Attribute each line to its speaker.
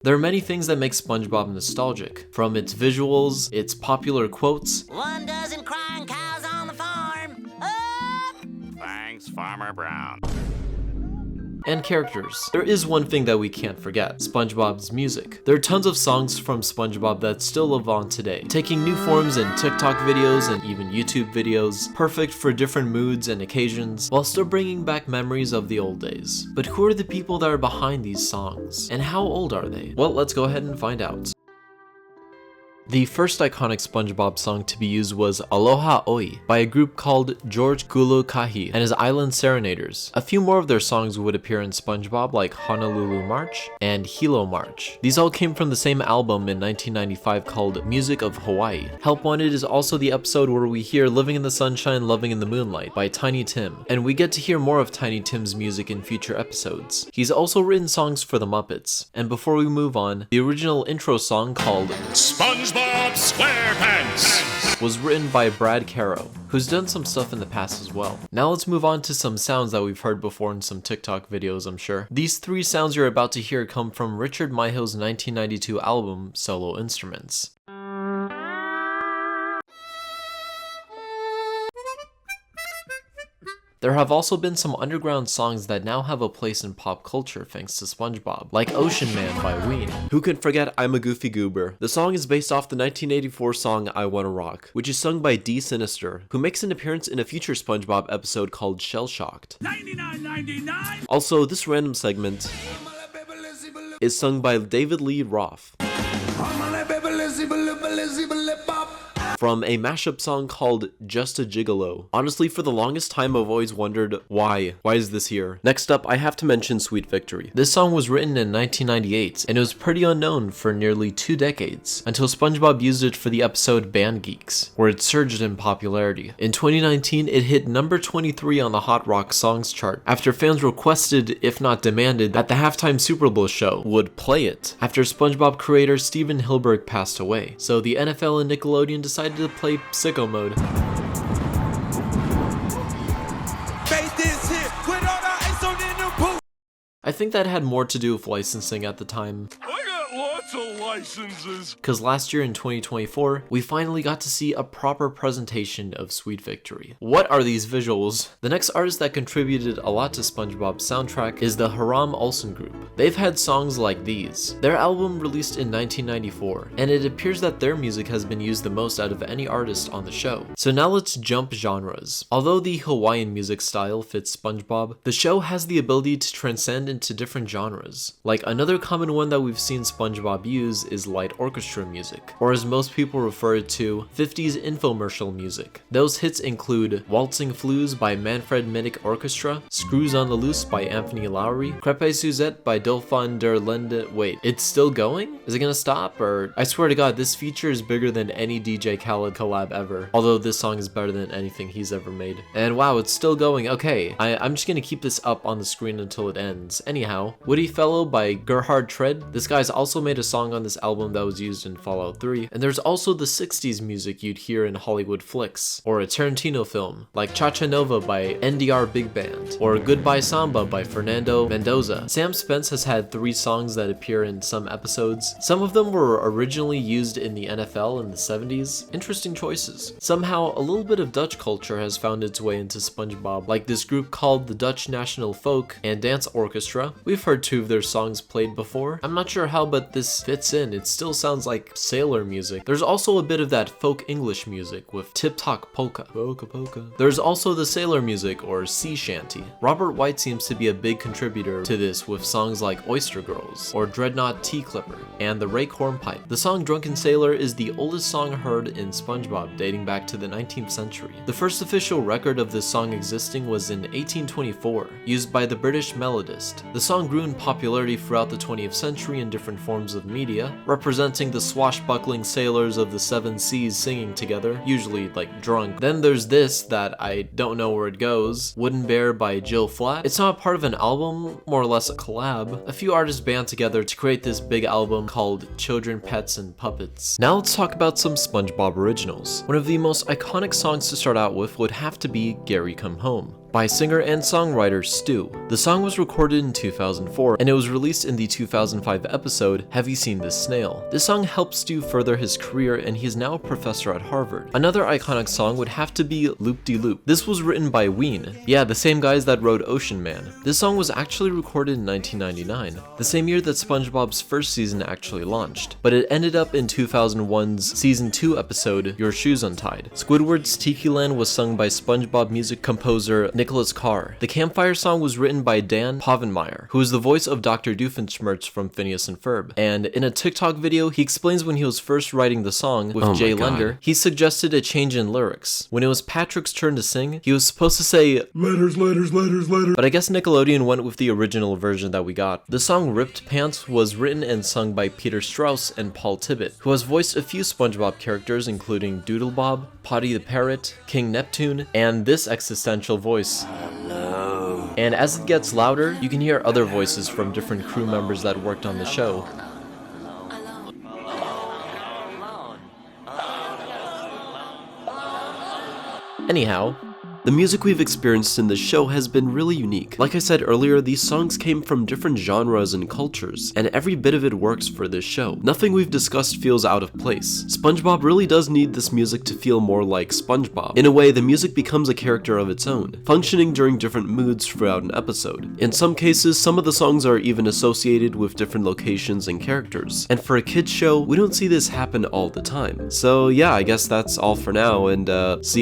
Speaker 1: There are many things that make SpongeBob nostalgic, from its visuals, its popular quotes,
Speaker 2: "1 dozen crying cows on the farm. Oh!
Speaker 3: Thanks, Farmer Brown."
Speaker 1: and characters. There is one thing that we can't forget, SpongeBob's music. There are tons of songs from SpongeBob that still live on today, taking new forms in TikTok videos and even YouTube videos, perfect for different moods and occasions, while still bringing back memories of the old days. But who are the people that are behind these songs? And how old are they? Well, let's go ahead and find out. The first iconic SpongeBob song to be used was Aloha Oi by a group called George Kulokahai and his Island Serenaders. A few more of their songs would appear in SpongeBob, like Honolulu March and Hilo March. These all came from the same album in 1995 called Music of Hawaii. Help Wanted is also the episode where we hear Living in the Sunshine, Loving in the Moonlight by Tiny Tim, and we get to hear more of Tiny Tim's music in future episodes. He's also written songs for the Muppets. And before we move on, the original intro song called
Speaker 3: SpongeBob SquarePants
Speaker 1: was written by Brad Caro, who's done some stuff in the past as well. Now let's move on to some sounds that we've heard before in some TikTok videos, I'm sure. These three sounds you're about to hear come from Richard Myhill's 1992 album, Solo Instruments. There have also been some underground songs that now have a place in pop culture thanks to SpongeBob, like Ocean Man by Ween. Who can forget I'm a Goofy Goober? The song is based off the 1984 song I Wanna Rock, which is sung by D Sinister, who makes an appearance in a future SpongeBob episode called Shell Shocked. $99.99! Also, this random segment is sung by David Lee Roth from a mashup song called Just a Gigolo. Honestly, for the longest time I've always wondered why is this here? Next up, I have to mention Sweet Victory. This song was written in 1998 and it was pretty unknown for nearly 2 decades until SpongeBob used it for the episode Band Geeks, where it surged in popularity. In 2019, it hit number 23 on the Hot Rock Songs chart after fans requested, if not demanded, that the halftime Super Bowl show would play it after SpongeBob creator Steven Hilberg passed away. So the NFL and Nickelodeon decided to play Sicko Mode. I think that had more to do with licensing at the time.
Speaker 3: Lots of licenses.
Speaker 1: Because last year in 2024, we finally got to see a proper presentation of Sweet Victory. What are these visuals? The next artist that contributed a lot to SpongeBob's soundtrack is the Hiram Olsen group. They've had songs like these. Their album released in 1994, and it appears that their music has been used the most out of any artist on the show. So now let's jump genres. Although the Hawaiian music style fits SpongeBob, the show has the ability to transcend into different genres. Like another common one that we've seen SpongeBob use is light orchestra music, or as most people refer it to, 50s infomercial music. Those hits include Waltzing Flutes by Manfred Minnich Orchestra, Screws on the Loose by Anthony Laurie, Crepe Suzette by Dolphin der Lende. Wait, it's still going? Is it gonna stop? Or I swear to God, this feature is bigger than any DJ Khaled collab ever. Although this song is better than anything he's ever made. And wow, it's still going. Okay, I'm just gonna keep this up on the screen until it ends. Anyhow, Witty Fellow by Gerhard Trede. This guy's also made a song on this album that was used in Fallout 3, and there's also the 60s music you'd hear in Hollywood flicks, or a Tarantino film, like Cha-Cha Nova by NDR Bigband, or Goodbye Samba by Fernando Mendoza. Sam Spence has had 3 songs that appear in some episodes. Some of them were originally used in the NFL in the 70s. Interesting choices. Somehow, a little bit of Dutch culture has found its way into SpongeBob, like this group called the Dutch National Folk and Dance Orchestra. We've heard 2 of their songs played before. I'm not sure how, but this fits in. It still sounds like sailor music. There's also a bit of that folk English music with tip-top polka. Polka. There's also the sailor music, or sea shanty. Robert White seems to be a big contributor to this with songs like Oyster Girls, or Dreadnought Tea Clipper, and the Rake Hornpipe. The song Drunken Sailor is the oldest song heard in SpongeBob, dating back to the 19th century. The first official record of this song existing was in 1824, used by the British melodist. The song grew in popularity throughout the 20th century in different forms of media, representing the swashbuckling sailors of the 7 seas singing together, usually like drunk. Then there's this that I don't know where it goes, Wooden Bear by Gill Flat. It's not part of an album, more or less a collab. A few artists band together to create this big album called Children, Pets, and Puppets. Now let's talk about some SpongeBob originals. One of the most iconic songs to start out with would have to be Gary Come Home. by singer and songwriter Stu. The song was recorded in 2004 and it was released in the 2005 episode Have You Seen This Snail? This song helped Stu further his career and he is now a professor at Harvard. Another iconic song would have to be Loop De Loop. This was written by Ween. Yeah, the same guys that wrote Ocean Man. This song was actually recorded in 1999, the same year that SpongeBob's first season actually launched, but it ended up in 2001's season 2 episode Your Shoes Untied. Squidward's Tiki Land was sung by SpongeBob music composer Nicholas Carr. The Campfire song was written by Dan Povenmire, who is the voice of Dr. Doofenshmirtz from Phineas and Ferb, and in a TikTok video he explains when he was first writing the song with Jay Lender, he suggested a change in lyrics. When it was Patrick's turn to sing, he was supposed to say letters, letters, letters, letters, but I guess Nickelodeon went with the original version that we got. The song Ripped Pants was written and sung by Peter Strauss and Paul Tibbitt, who has voiced a few SpongeBob characters including Doodle Bob, Potty the Parrot, King Neptune, and this existential voice. Hello. And as it gets louder, you can hear other voices from different crew members that worked on the show. Anyhow, the music we've experienced in this show has been really unique. Like I said earlier, these songs came from different genres and cultures, and every bit of it works for this show. Nothing we've discussed feels out of place. SpongeBob really does need this music to feel more like SpongeBob. In a way, the music becomes a character of its own, functioning during different moods throughout an episode. In some cases, some of the songs are even associated with different locations and characters. And for a kids show, we don't see this happen all the time. So yeah, I guess that's all for now, and see